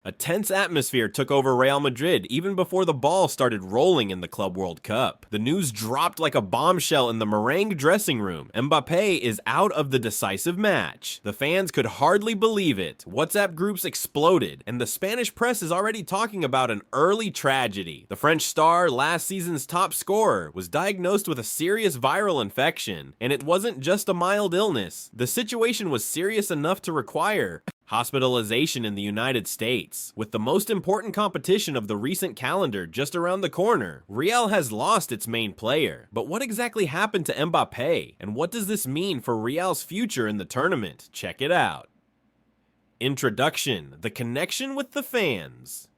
A tense atmosphere took over Real Madrid even before the ball started rolling in the Club World Cup. The news dropped like a bombshell in the merengue dressing room. Mbappé is out of the decisive match. The fans could hardly believe it. WhatsApp groups exploded, and the Spanish press is already talking about an early tragedy. The French star, last season's top scorer, was diagnosed with a serious viral infection, and it wasn't just a mild illness. The situation was serious enough to require hospitalization in the United States. With the most important competition of the recent calendar just around the corner, Real has lost its main player. But what exactly happened to Mbappé? And what does this mean for Real's future in the tournament? Check it out. Introduction: the connection with the fans.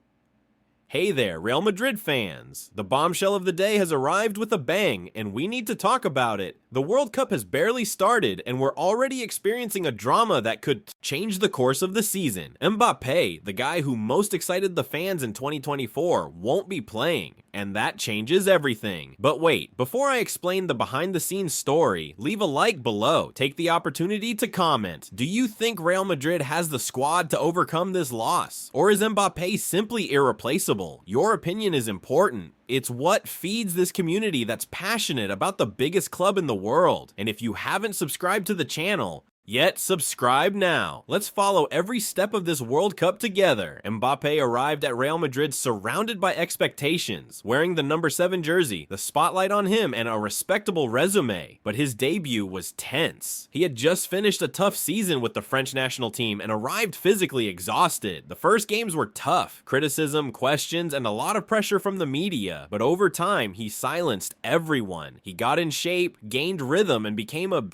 Hey there, Real Madrid fans! The bombshell of the day has arrived with a bang, and we need to talk about it. The World Cup has barely started, and we're already experiencing a drama that could change the course of the season. Mbappé, the guy who most excited the fans in 2024, won't be playing, and that changes everything. But wait, before I explain the behind-the-scenes story, leave a like below. Take the opportunity to comment. Do you think Real Madrid has the squad to overcome this loss? Or is Mbappé simply irreplaceable? Your opinion is important. It's what feeds this community that's passionate about the biggest club in the world. And if you haven't subscribed to the channel yet, subscribe now. Let's follow every step of this World Cup together. Mbappé arrived at Real Madrid surrounded by expectations, wearing the number 7 jersey, the spotlight on him, and a respectable resume. But his debut was tense. He had just finished a tough season with the French national team and arrived physically exhausted. The first games were tough, criticism, questions, and a lot of pressure from the media. But over time, he silenced everyone. He got in shape, gained rhythm, and became a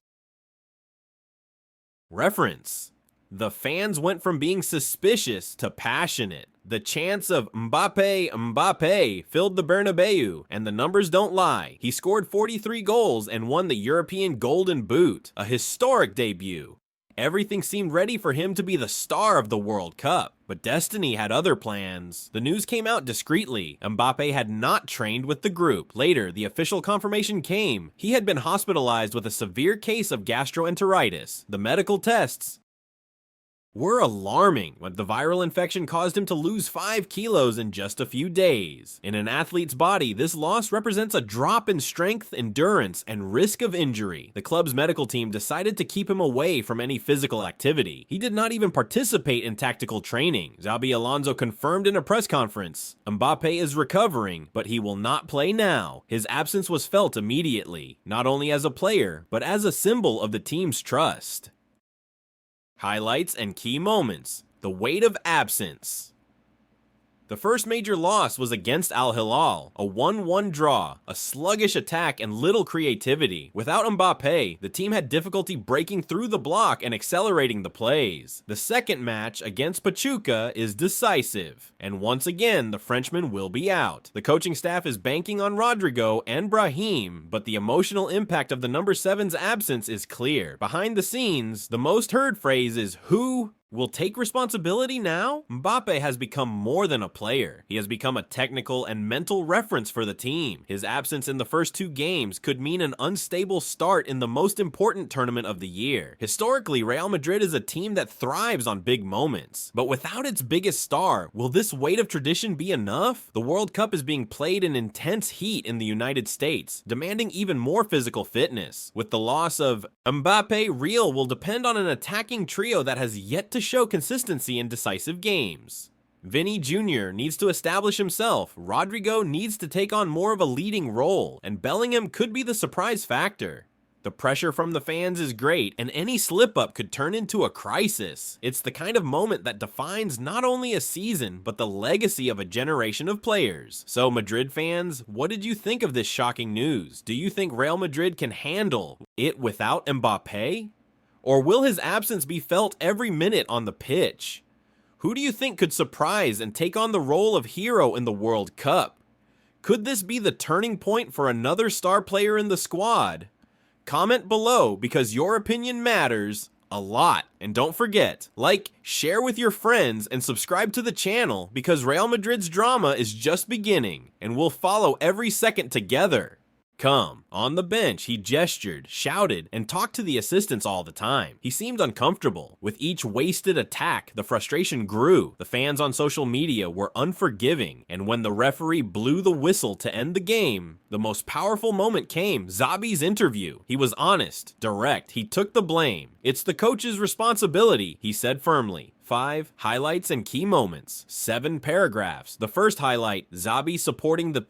reference. The fans went from being suspicious to passionate. The chants of Mbappé, Mbappé filled the Bernabeu, and the numbers don't lie. He scored 43 goals and won the European Golden Boot, a historic debut. Everything seemed ready for him to be the star of the World Cup, but destiny had other plans. The news came out discreetly. Mbappé had not trained with the group. Later, the official confirmation came. He had been hospitalized with a severe case of gastroenteritis. The medical tests were alarming, when the viral infection caused him to lose 5 kilos in just a few days. In an athlete's body, this loss represents a drop in strength, endurance, and risk of injury. The club's medical team decided to keep him away from any physical activity. He did not even participate in tactical training. Xabi Alonso confirmed in a press conference, Mbappé is recovering, but he will not play now. His absence was felt immediately, not only as a player, but as a symbol of the team's trust. Highlights and key moments. The weight of absence. The first major loss was against Al Hilal, a 1-1 draw, a sluggish attack and little creativity. Without Mbappé, the team had difficulty breaking through the block and accelerating the plays. The second match against Pachuca is decisive, and once again the Frenchman will be out. The coaching staff is banking on Rodrigo and Brahim, but the emotional impact of the number 7's absence is clear. Behind the scenes, the most heard phrase is, "Who will take responsibility now?" Mbappé has become more than a player. He has become a technical and mental reference for the team. His absence in the first 2 games could mean an unstable start in the most important tournament of the year. Historically, Real Madrid is a team that thrives on big moments. But without its biggest star, will this weight of tradition be enough? The World Cup is being played in intense heat in the United States, demanding even more physical fitness. With the loss of Mbappé, Real will depend on an attacking trio that has yet to show consistency in decisive games. Vinny Jr. needs to establish himself, Rodrigo needs to take on more of a leading role, and Bellingham could be the surprise factor. The pressure from the fans is great, and any slip-up could turn into a crisis. It's the kind of moment that defines not only a season, but the legacy of a generation of players. So Madrid fans, what did you think of this shocking news? Do you think Real Madrid can handle it without Mbappé? Or will his absence be felt every minute on the pitch? Who do you think could surprise and take on the role of hero in the World Cup? Could this be the turning point for another star player in the squad? Comment below, because your opinion matters a lot. And don't forget, like, share with your friends, and subscribe to the channel, because Real Madrid's drama is just beginning, and we'll follow every second together. Come. On the bench, he gestured, shouted, and talked to the assistants all the time. He seemed uncomfortable. With each wasted attack, the frustration grew. The fans on social media were unforgiving, and when the referee blew the whistle to end the game, the most powerful moment came: Xabi's interview. He was honest, direct, he took the blame. "It's the coach's responsibility," he said firmly. 5 highlights and key moments. 7 paragraphs. The first highlight: Xabi supporting the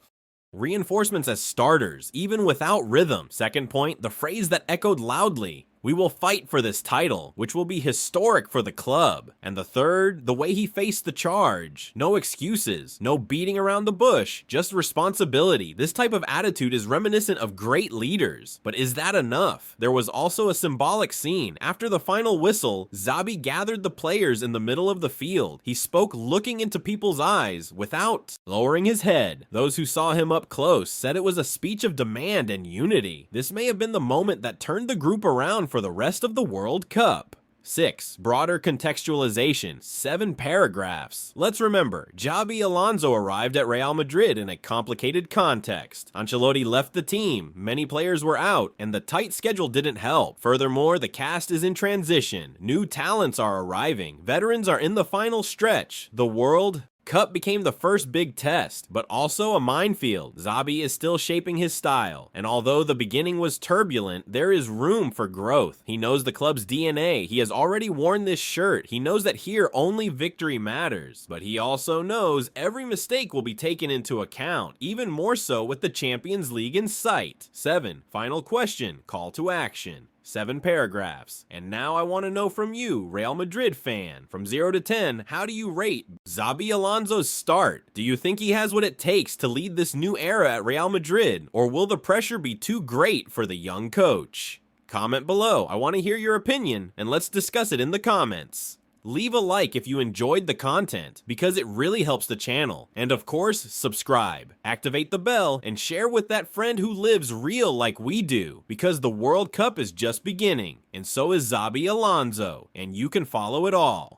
reinforcements as starters, even without rhythm. Second point: the phrase that echoed loudly: "We will fight for this title," which will be historic for the club. And the third: the way he faced the charge. No excuses, no beating around the bush, just responsibility. This type of attitude is reminiscent of great leaders. But is that enough? There was also a symbolic scene. After the final whistle, Xabi gathered the players in the middle of the field. He spoke looking into people's eyes without lowering his head. Those who saw him up close said it was a speech of demand and unity. This may have been the moment that turned the group around for the rest of the World Cup. 6. Broader contextualization. 7 paragraphs. Let's remember, Xabi Alonso arrived at Real Madrid in a complicated context. Ancelotti left the team, many players were out, and the tight schedule didn't help. Furthermore, the cast is in transition. New talents are arriving. Veterans are in the final stretch. The World Cup became the first big test, but also a minefield. Xabi is still shaping his style, and although the beginning was turbulent, there is room for growth. He knows the club's DNA. He has already worn this shirt. He knows that here only victory matters, but he also knows every mistake will be taken into account, even more so with the Champions League in sight. 7. Final question. Call to action. 7 paragraphs. And now I want to know from you, Real Madrid fan. From 0 to 10, how do you rate Xabi Alonso's start? Do you think he has what it takes to lead this new era at Real Madrid? Or will the pressure be too great for the young coach? Comment below. I want to hear your opinion, and let's discuss it in the comments. Leave a like if you enjoyed the content, because it really helps the channel. And of course, subscribe, activate the bell, and share with that friend who lives real like we do, because the World Cup is just beginning, and so is Xabi Alonso, and you can follow it all.